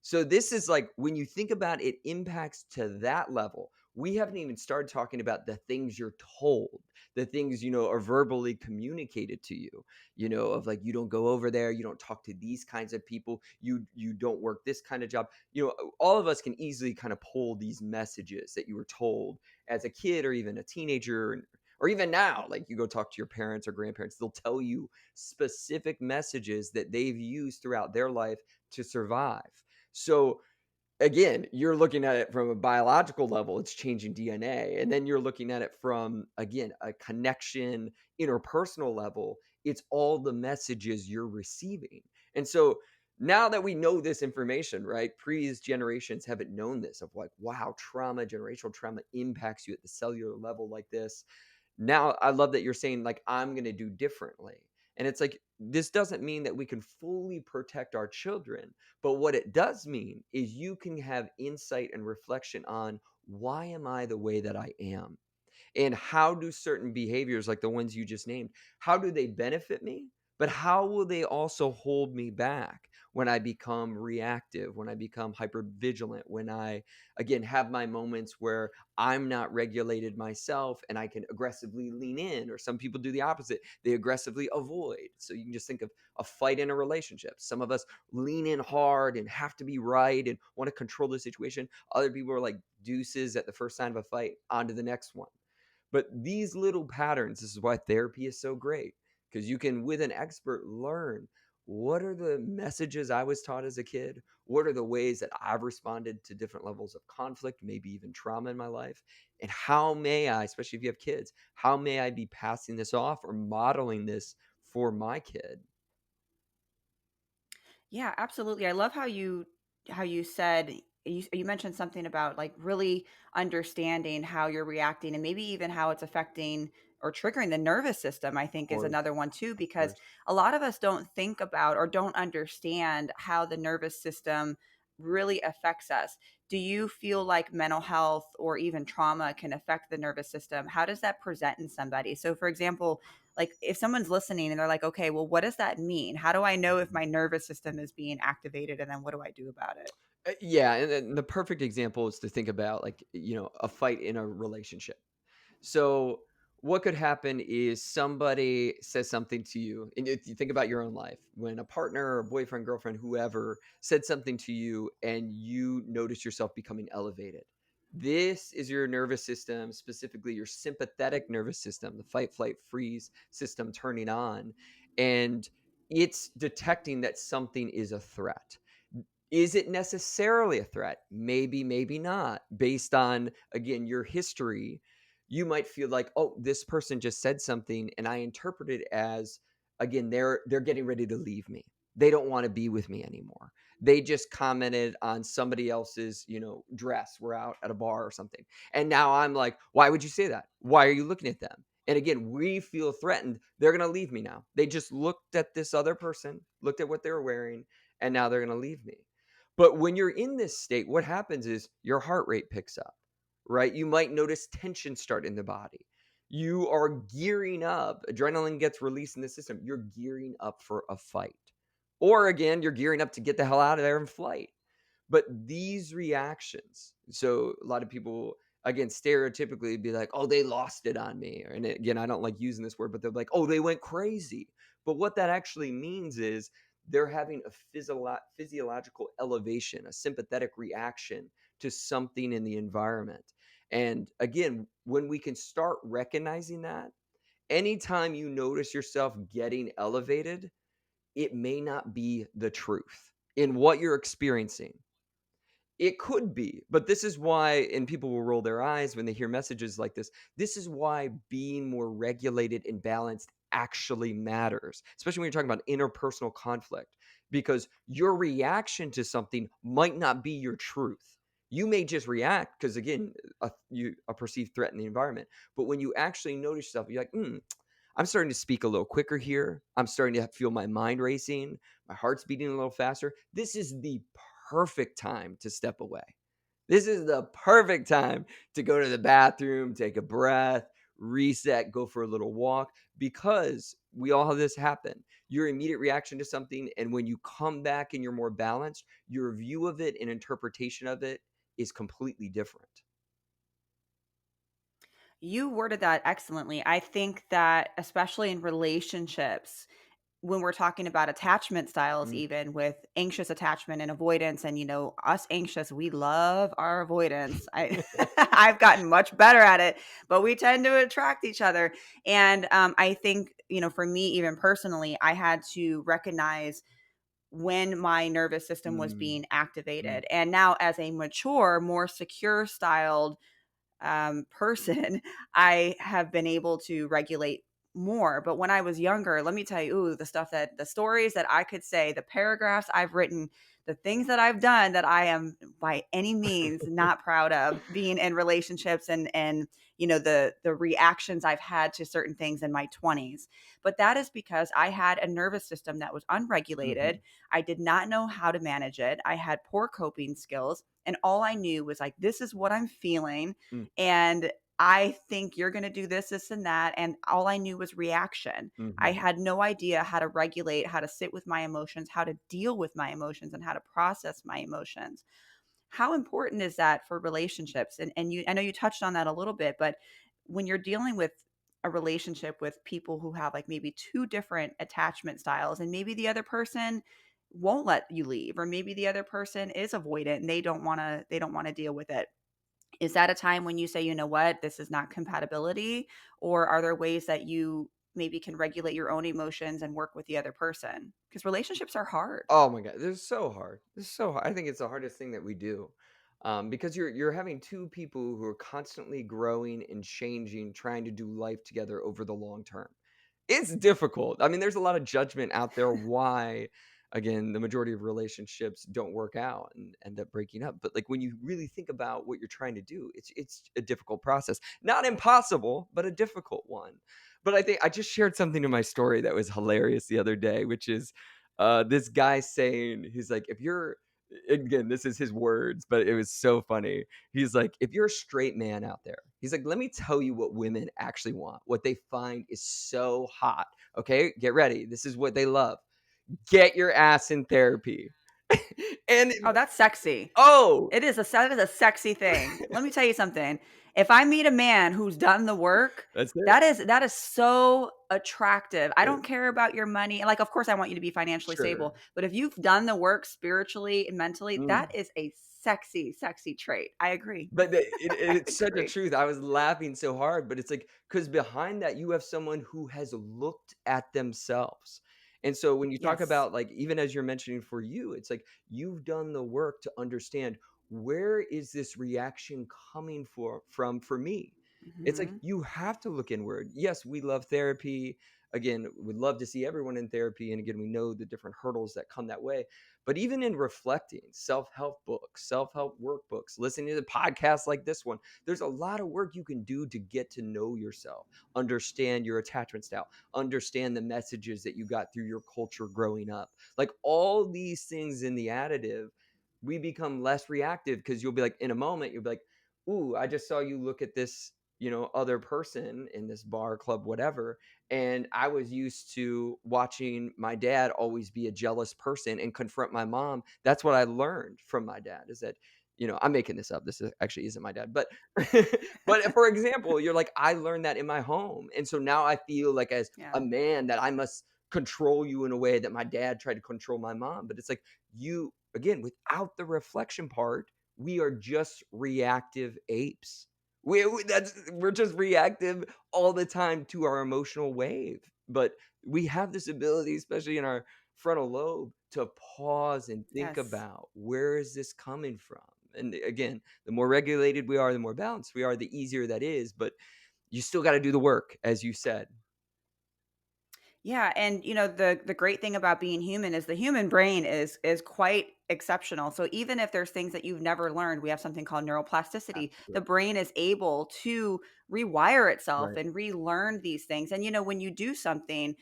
So this is like when you think about it impacts to that level. We haven't even started talking about the things you're told, the things, are verbally communicated to you, of like you don't go over there, you don't talk to these kinds of people, you don't work this kind of job. All of us can easily kind of pull these messages that you were told as a kid or even a teenager, or even now, like you go talk to your parents or grandparents, they'll tell you specific messages that they've used throughout their life to survive. So again, you're looking at it from a biological level, it's changing DNA. And then you're looking at it from, again, a connection, interpersonal level, it's all the messages you're receiving. And so now that we know this information, right? Previous generations haven't known this of like, wow, trauma, generational trauma impacts you at the cellular level like this. Now I love that you're saying like I'm going to do differently. And it's like this doesn't mean that we can fully protect our children, but what it does mean is you can have insight and reflection on why am I the way that I am? And how do certain behaviors like the ones you just named, how do they benefit me, but how will they also hold me back when I become reactive, when I become hyper vigilant, when I again have my moments where I'm not regulated myself and I can aggressively lean in, or some people do the opposite, they aggressively avoid. So you can just think of a fight in a relationship. Some of us lean in hard and have to be right and want to control the situation. Other people are like deuces at the first sign of a fight, on to the next one. But these little patterns, this is why therapy is so great, because you can, with an expert, learn what are the messages I was taught as a kid? What are the ways that I've responded to different levels of conflict, maybe even trauma in my life? And how may I, especially if you have kids, how may I be passing this off or modeling this for my kid? Yeah, absolutely. I love how you said you mentioned something about like really understanding how you're reacting and maybe even how it's affecting or triggering the nervous system. I Of think is course, another one too of because course. a lot of us don't think about or don't understand how the nervous system really affects us. Do you feel like mental health or even trauma can affect the nervous system? How does that present in somebody? So for example, like if someone's listening and they're like, okay, well, what does that mean? How do I know if my nervous system is being activated? And then what do I do about it? Yeah, and then the perfect example is to think about like, a fight in a relationship. So, what could happen is somebody says something to you, and if you think about your own life, when a partner or boyfriend, girlfriend, whoever said something to you and you notice yourself becoming elevated. This is your nervous system, specifically your sympathetic nervous system, the fight, flight, freeze system turning on. And it's detecting that something is a threat. Is it necessarily a threat? Maybe, maybe not. Based on, again, your history, you might feel like, oh, this person just said something, and I interpret it as, again, they're getting ready to leave me. They don't want to be with me anymore. They just commented on somebody else's, dress. We're out at a bar or something. And now I'm like, why would you say that? Why are you looking at them? And again, we feel threatened. They're going to leave me now. They just looked at this other person, looked at what they were wearing, and now they're going to leave me. But when you're in this state, what happens is your heart rate picks up, right? You might notice tension start in the body. You are gearing up. Adrenaline gets released in the system. You're gearing up for a fight. Or again, you're gearing up to get the hell out of there and flight. But these reactions, so a lot of people, again, stereotypically be like, oh, they lost it on me. And again, I don't like using this word, but they're like, oh, they went crazy. But what that actually means is they're having a physiological elevation, a sympathetic reaction to something in the environment. And again, when we can start recognizing that, anytime you notice yourself getting elevated, it may not be the truth in what you're experiencing. It could be, but this is why, and people will roll their eyes when they hear messages like this. This is why being more regulated and balanced actually matters, especially when you're talking about interpersonal conflict, because your reaction to something might not be your truth. You may just react because, again, a perceived threat in the environment. But when you actually notice yourself, you're like, I'm starting to speak a little quicker here. I'm starting to feel my mind racing. My heart's beating a little faster. This is the perfect time to step away. This is the perfect time to go to the bathroom, take a breath, reset, go for a little walk, because we all have this happen. Your immediate reaction to something, and when you come back and you're more balanced, your view of it and interpretation of it is completely different. You worded that excellently. I think that especially in relationships, when we're talking about attachment styles, Mm. even with anxious attachment and avoidance, and us anxious, we love our avoidance. I've gotten much better at it, but we tend to attract each other. And I think, for me, even personally, I had to recognize when my nervous system was Mm, being mm, activated. And now, as a mature, more secure styled person, I have been able to regulate more. But when I was younger, let me tell you, ooh, the stories that I could say, the paragraphs I've written, the things that I've done that I am by any means not proud of being in relationships, and the reactions I've had to certain things in my 20s. But that is because I had a nervous system that was unregulated. mhm, I did not know how to manage it. I had poor coping skills, and all I knew was like, this is what I'm feeling, mm, and I think you're going to do this, this, and that. And all I knew was reaction. I mhm. had no idea how to regulate, how to sit with my emotions, how to deal with my emotions, and how to process my emotions. How important is that for relationships? And I know you touched on that a little bit, but when you're dealing with a relationship with people who have like maybe two different attachment styles, and maybe the other person won't let you leave, or maybe the other person is avoidant and they don't want to deal with it, is that a time when you say, "You know what? This is not compatibility," or are there ways that you maybe can regulate your own emotions and work with the other person? Because relationships are hard. Oh my god, this is so hard. This is so hard. I think it's the hardest thing that we do, because you're having two people who are constantly growing and changing, trying to do life together over the long term. It's difficult. I mean, there's a lot of judgment out there why, again, the majority of relationships don't work out and end up breaking up. But like when you really think about what you're trying to do, it's a difficult process. Not impossible, but a difficult one. But I think I just shared something in my story that was hilarious the other day, which is this guy saying, he's like, if you're, again, this is his words, but it was so funny. He's like, if you're a straight man out there, he's like, let me tell you what women actually want. What they find is so hot. Okay, get ready. This is what they love. Get your ass in therapy. And Oh, that's sexy. oh, That is a sexy thing. Let me tell you something. If I meet a man who's done the work, that's it. that is so attractive. I Uh, don't care about your money. And like, of course, I want you to be financially stable. Sure. But if you've done the work spiritually and mentally, that Mm. is a sexy, sexy trait. I agree. But I it's such a agree. truth. I was laughing so hard, but it's like because behind that, you have someone who has looked at themselves. And so when you talk Yes. about, like, even as you're mentioning for you, it's like you've done the work to understand, where is this reaction coming from for me? It's like Mhm. you have to look inward. Yes, we love therapy. Again, we'd love to see everyone in therapy. And again, we know the different hurdles that come that way. But even in reflecting, self-help books, self-help workbooks, listening to podcasts like this one, there's a lot of work you can do to get to know yourself, understand your attachment style, understand the messages that you got through your culture growing up. Like all these things in the additive, we become less reactive because you'll be like, in a moment, you'll be like, ooh, I just saw you look at this, other person in this bar, club, whatever. And I was used to watching my dad always be a jealous person and confront my mom. That's what I learned from my dad, is that, I'm making this up. Actually isn't my dad, but but for example, you're like, I learned that in my home. And so now I feel like, as Yeah. a man, that I must control you in a way that my dad tried to control my mom. But it's like, you, again, without the reflection part, we are just reactive apes. We're just reactive all the time to our emotional wave. But we have this ability, especially in our frontal lobe, to pause and think Yes. about, where is this coming from? And again, the more regulated we are, the more balanced we are, the easier that is. But you still got to do the work, as you said. Yeah, and the great thing about being human is the human brain is quite exceptional. So even if there's things that you've never learned, we have something called neuroplasticity. The Absolutely. brain is able to rewire itself Right. and relearn these things. And when you do something,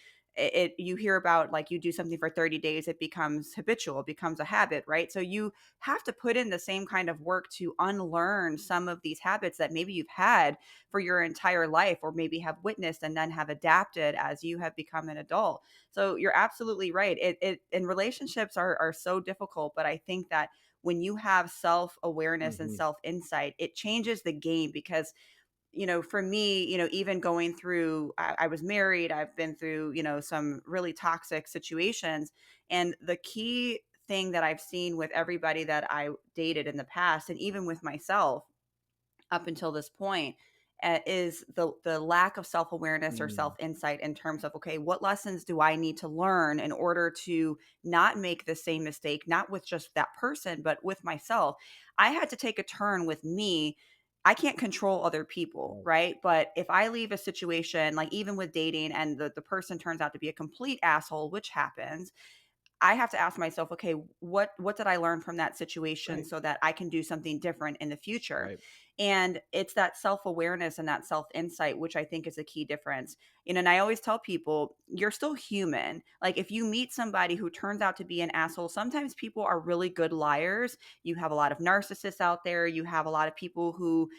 you hear about, like, you do something for 30 days, it becomes habitual, it becomes a habit, right? So you have to put in the same kind of work to unlearn some of these habits that maybe you've had for your entire life, or maybe have witnessed and then have adapted as you have become an adult. So you're absolutely right. It and relationships are so difficult, but I think that when you have self-awareness and Mhm. self-insight, it changes the game. Because for me, even going through, I was married, I've been through, some really toxic situations. And the key thing that I've seen with everybody that I dated in the past, and even with myself, up until this point, is the lack of self-awareness or Mm. self-insight in terms of, okay, what lessons do I need to learn in order to not make the same mistake, not with just that person, but with myself. I had to take a turn with me. I can't control other people, Right. right? But if I leave a situation, like even with dating, and the person turns out to be a complete asshole, which happens, I have to ask myself, okay, what did I learn from that situation Right. so that I can do something different in the future? Right. And it's that self-awareness and that self-insight, which I think is a key difference. And I always tell people, you're still human. Like, if you meet somebody who turns out to be an asshole, sometimes people are really good liars. You have a lot of narcissists out there. You have a lot of people who,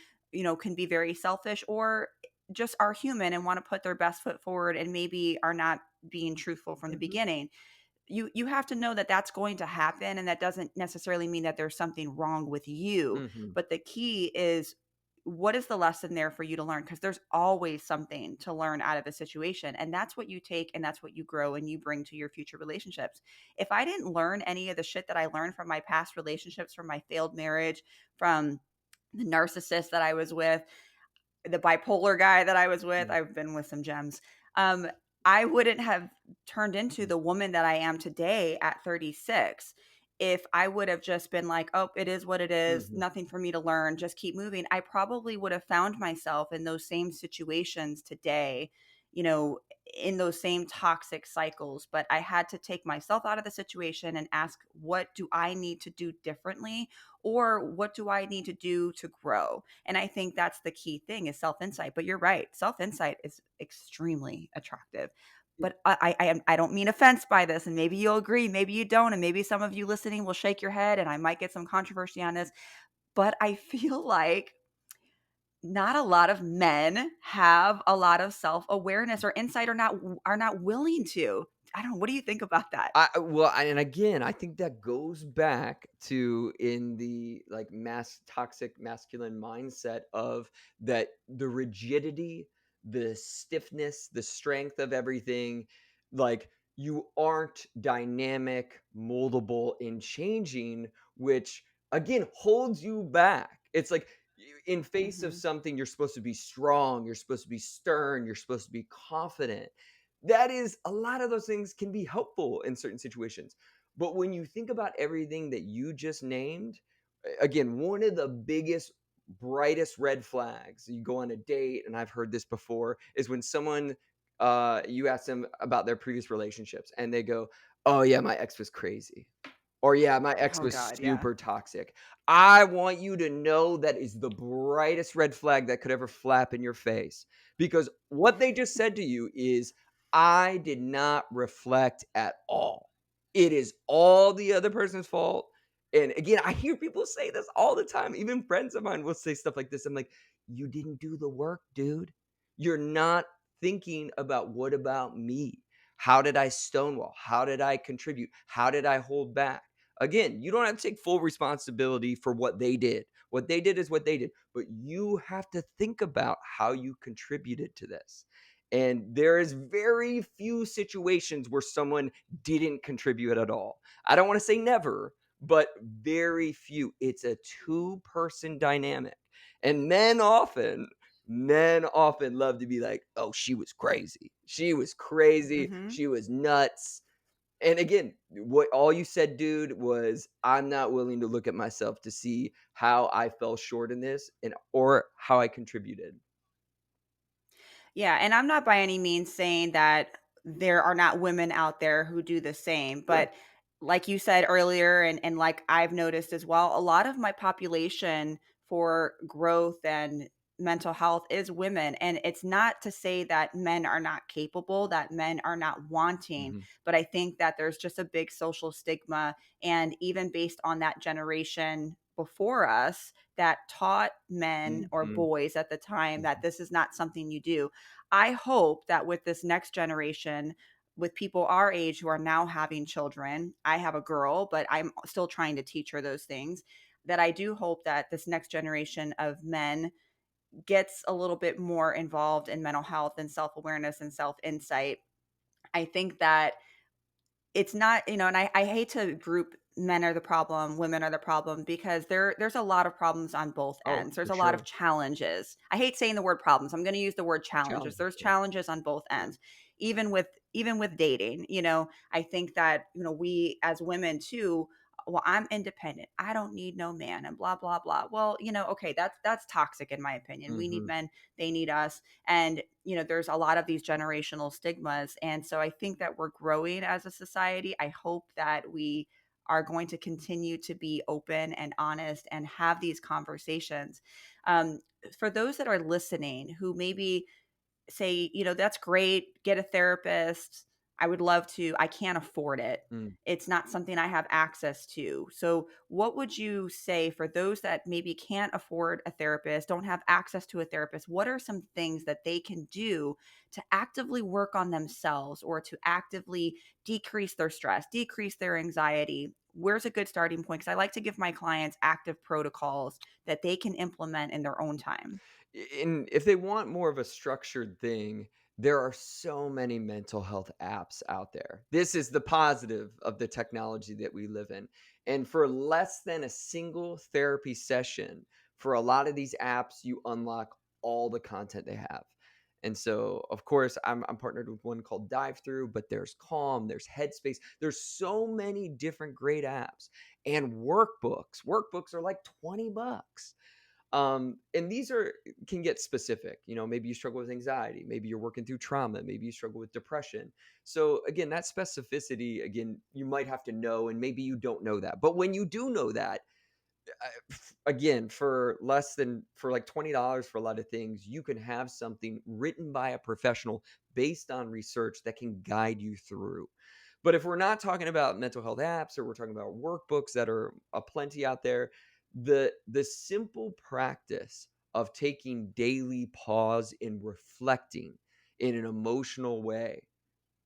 can be very selfish, or just are human and want to put their best foot forward and maybe are not being truthful from the Mhm. beginning. You have to know that that's going to happen, and that doesn't necessarily mean that there's something wrong with you. Mhm. But the key is, what is the lesson there for you to learn? Because there's always something to learn out of a situation, and that's what you take, and that's what you grow and you bring to your future relationships. If I didn't learn any of the shit that I learned from my past relationships, from my failed marriage, from the narcissist that I was with, the bipolar guy that I was with, Mm. I've been with some gems. Um, I wouldn't have turned into Mhm. the woman that I am today at 36 if I would have just been like, "Oh, it is what it is, Mhm. nothing for me to learn, just keep moving." I probably would have found myself in those same situations today, you know, in those same toxic cycles. But I had to take myself out of the situation and ask, what do I need to do differently? Or what do I need to do to grow? And I think that's the key thing, is self-insight. But you're right, self-insight is extremely attractive. But I don't mean offense by this, and maybe you'll agree, maybe you don't, and maybe some of you listening will shake your head, and I might get some controversy on this. But I feel like not a lot of men have a lot of self-awareness or insight, or are not willing to. I don't know. What do you think about that? And again, I think that goes back to in the like toxic masculine mindset of that the rigidity, the stiffness, the strength of everything, like you aren't dynamic, moldable, and changing, which again holds you back. It's like in face of Mhm. something, you're supposed to be strong, you're supposed to be stern, you're supposed to be confident. That is a lot of those things can be helpful in certain situations. But when you think about everything that you just named, again, one of the biggest, brightest red flags, you go on a date, and I've heard this before, is when someone, you ask them about their previous relationships and they go, "Oh, yeah, my ex was crazy." Or, "Yeah, my ex Oh was god, yeah. super toxic." I want you to know that is the brightest red flag that could ever flap in your face, because what they just said to you is, I did not reflect at all. It is all the other person's fault. And again, I hear people say this all the time. Even friends of mine will say stuff like this. I'm like, you didn't do the work, dude. You're not thinking about what about me? How did I stonewall? How did I contribute? How did I hold back? Again, you don't have to take full responsibility for what they did. What they did is what they did, but you have to think about how you contributed to this. And there is very few situations where someone didn't contribute at all. I don't want to say never, but very few. It's a two-person dynamic. And men often love to be like, "Oh, she was crazy. She was crazy. Mhm. She was nuts." And again, what all you said, dude, was I'm not willing to look at myself to see how I fell short in this and or how I contributed. Yeah, and I'm not by any means saying that there are not women out there who do the same. Sure. But like you said earlier, and like I've noticed as well, a lot of my population for growth and mental health is women. And it's not to say that men are not capable, that men are not wanting, Mhm. but I think that there's just a big social stigma. And even based on that generation before us that taught men or Mhm. boys at the time that Mhm. this is not something you do. I hope that with this next generation, with people our age who are now having children, I have a girl, but I'm still trying to teach her those things. That I do hope that this next generation of men gets a little bit more involved in mental health and self awareness and self insight. I think that it's not, and I hate to group men are the problem, women are the problem because there's a lot of problems on both Oh, ends. There's for a lot of sure. challenges. I hate saying the word problems. I'm going to use the word challenges. Challenges, There's yeah. challenges on both ends. Even with dating, I think that, we as women too, well, I'm independent. I don't need no man and blah blah blah. Well, okay, that's toxic in my opinion. We need Mhm. men, they need us. And there's a lot of these generational stigmas, and so I think that we're growing as a society. I hope that we are going to continue to be open and honest and have these conversations. um, for those that are listening who maybe say, that's great, get a therapist. I would love to. I can't afford it. Mm. It's not something I have access to. So, what would you say for those that maybe can't afford a therapist, don't have access to a therapist? What are some things that they can do to actively work on themselves or to actively decrease their stress, decrease their anxiety? Where's a good starting point? Because I like to give my clients active protocols that they can implement in their own time. And if they want more of a structured thing, there are so many mental health apps out there. This is the positive of the technology that we live in. And for less than a single therapy session, for a lot of these apps, you unlock all the content they have. And so, of course, I'm partnered with one called Dive Through, but there's Calm, there's Headspace. There's so many different great apps and workbooks. Workbooks are like 20 bucks. And these are can get specific. Maybe you struggle with anxiety, maybe you're working through trauma, maybe you struggle with depression. So again, that specificity, again, you might have to know, and maybe you don't know that. But when you do know that, again, for like $20 for a lot of things, you can have something written by a professional based on research that can guide you through. But if we're not talking about mental health apps, or we're talking about workbooks that are aplenty out there, the simple practice of taking daily pause and reflecting in an emotional way,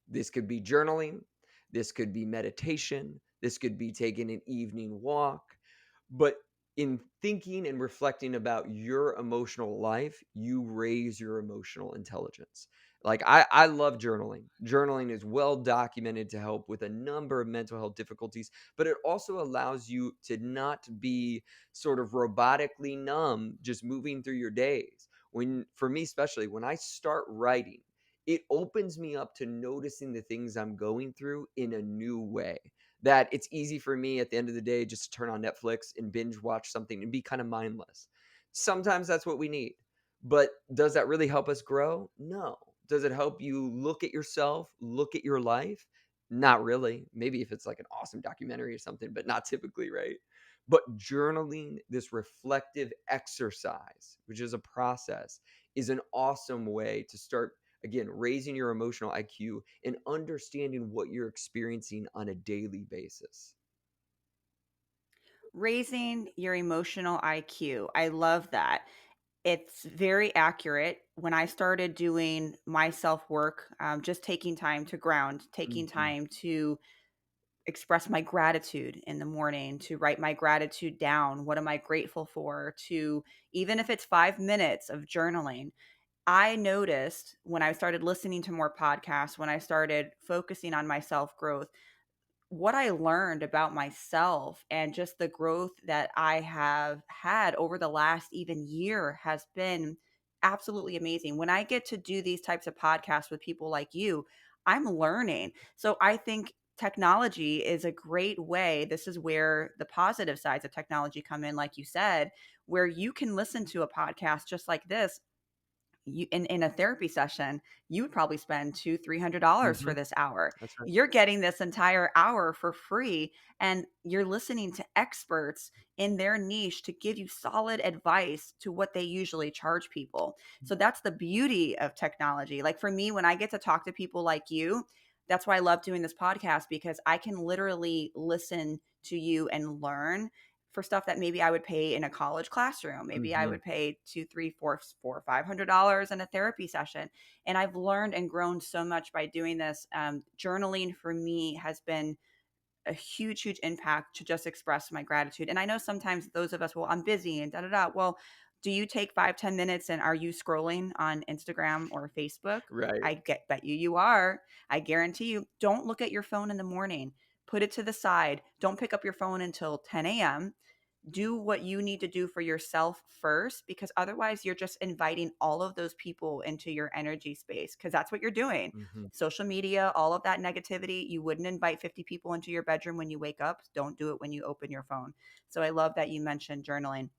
this could be journaling, this could be meditation, this could be taking an evening walk. But in thinking and reflecting about your emotional life, you raise your emotional intelligence. Like I love journaling. Journaling is well documented to help with a number of mental health difficulties, but it also allows you to not be sort of robotically numb, just moving through your days. When, for me, especially when I start writing, it opens me up to noticing the things I'm going through in a new way. That it's easy for me at the end of the day just to turn on Netflix and binge watch something and be kind of mindless. Sometimes that's what we need. But does that really help us grow? No. Does it help you look at yourself, look at your life? Not really. Maybe if it's like an awesome documentary or something, but not typically, right? But journaling, this reflective exercise, which is a process, is an awesome way to start, again, raising your emotional IQ and understanding what you're experiencing on a daily basis. Raising your emotional IQ. I love that. It's very accurate. When I started doing my self work, just taking time to ground, taking Mhm. time to express my gratitude in the morning, to write my gratitude down. What am I grateful for? To even if it's 5 minutes of journaling, I noticed when I started listening to more podcasts, when I started focusing on my self growth, what I learned about myself and just the growth that I have had over the last even year has been absolutely amazing. When I get to do these types of podcasts with people like you, I'm learning. So I think technology is a great way. This is where the positive sides of technology come in, like you said, where you can listen to a podcast just like this you in a therapy session, you would probably spend $200-300 for Mhm. this hour. That's right. You're getting this entire hour for free, and you're listening to experts in their niche to give you solid advice to what they usually charge people. So that's the beauty of technology. Like for me, when I get to talk to people like you, that's why I love doing this podcast, because I can literally listen to you and learn for stuff that maybe I would pay in a college classroom. Maybe I Mhm. would pay two, three, four, $500 in a therapy session. And I've learned and grown so much by doing this. Journaling for me has been a huge, huge impact to just express my gratitude. And I know sometimes those of us, well, I'm busy and da da da. Well, do you take 5-10 minutes and are you scrolling on Instagram or Facebook? Right. I get bet you are. I guarantee you. Don't look at your phone in the morning. Put it to the side. Don't pick up your phone until 10 a.m. Do what you need to do for yourself first, because otherwise you're just inviting all of those people into your energy space, because that's what you're doing. Mhm. Social media, all of that negativity, you wouldn't invite 50 people into your bedroom when you wake up. Don't do it when you open your phone. So I love that you mentioned journaling.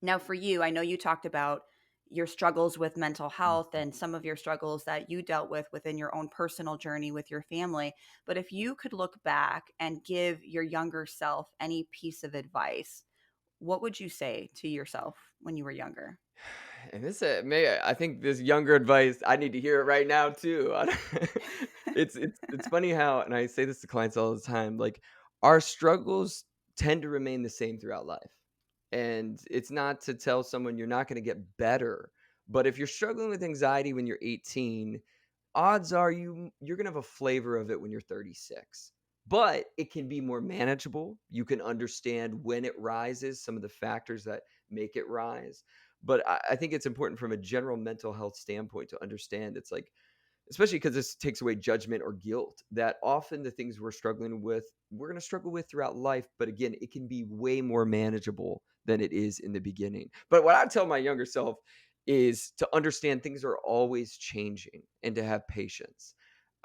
Now, for you, I know you talked about your struggles with mental health Mhm. and some of your struggles that you dealt with within your own personal journey with your family. But if you could look back and give your younger self any piece of advice, what would you say to yourself when you were younger? And this, I think this younger advice, I need to hear it right now too. It's funny how, and I say this to clients all the time, like our struggles tend to remain the same throughout life. And it's not to tell someone you're not going to get better, but if you're struggling with anxiety when you're 18, odds are you're gonna have a flavor of it when you're 36. But it can be more manageable. You can understand when it rises, some of the factors that make it rise. But I think it's important from a general mental health standpoint to understand it's like, especially because this takes away judgment or guilt, that often the things we're struggling with, we're going to struggle with throughout life. But again, it can be way more manageable than it is in the beginning. But what I tell my younger self is to understand things are always changing and to have patience.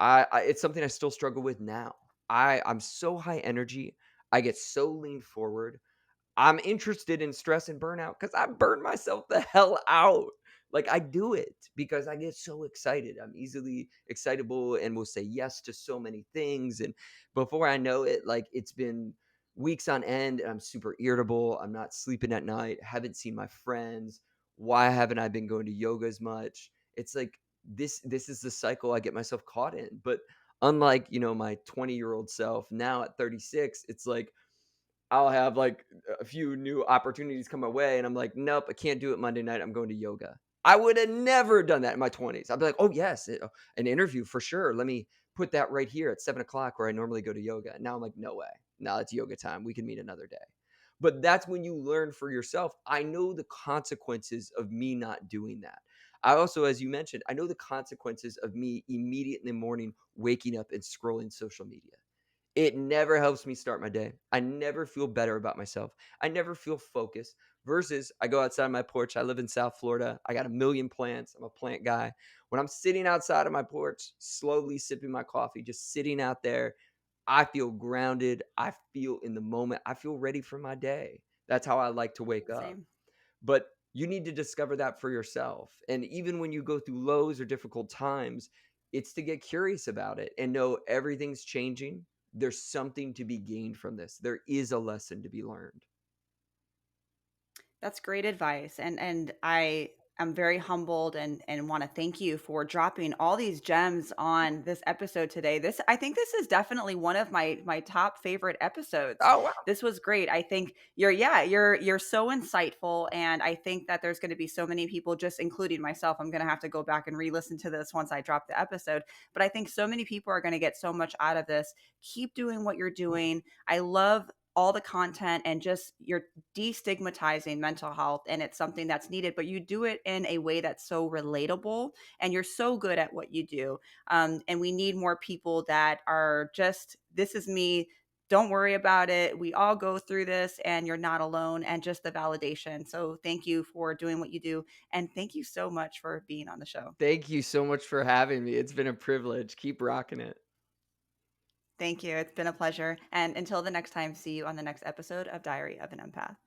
It's something I still struggle with now. I'm so high energy. I get so lean forward. I'm interested in stress and burnout because I burn myself the hell out. Like I do it because I get so excited. I'm easily excitable and will say yes to so many things. And before I know it, like it's been weeks on end and I'm super irritable. I'm not sleeping at night, haven't seen my friends. Why haven't I been going to yoga as much? It's like this is the cycle I get myself caught in. But unlike, my 20-year-old self, now at 36, it's like I'll have like a few new opportunities come my way, and I'm like, nope, I can't do it Monday night. I'm going to yoga. I would have never done that in my 20s. I'd be like, oh, yes, an interview for sure. Let me put that right here at 7 o'clock where I normally go to yoga. Now I'm like, no way. Now it's yoga time. We can meet another day. But that's when you learn for yourself. I know the consequences of me not doing that. I also, as you mentioned, I know the consequences of me immediate in the morning waking up and scrolling social media. It never helps me start my day. I never feel better about myself. I never feel focused. Versus, I go outside my porch. I live in South Florida. I got a million plants. I'm a plant guy. When I'm sitting outside of my porch, slowly sipping my coffee, just sitting out there, I feel grounded. I feel in the moment. I feel ready for my day. That's how I like to wake up. Same. But you need to discover that for yourself. And even when you go through lows or difficult times, it's to get curious about it and know everything's changing. There's something to be gained from this. There is a lesson to be learned. That's great advice, and I am very humbled and want to thank you for dropping all these gems on this episode today. I think this is definitely one of my top favorite episodes. Oh, wow. This was great. I think you're so insightful, and I think that there's going to be so many people, just including myself. I'm going to have to go back and re-listen to this once I drop the episode, but I think so many people are going to get so much out of this. Keep doing what you're doing. I love all the content, and just you're destigmatizing mental health, and it's something that's needed, but you do it in a way that's so relatable, and you're so good at what you do. And we need more people that are just, this is me, don't worry about it, we all go through this and you're not alone, and just the validation. So thank you for doing what you do, and thank you so much for being on the show. Thank you so much for having me. It's been a privilege. Keep rocking it. Thank you, it's been a pleasure, and until the next time, see you on the next episode of Diary of an Empath.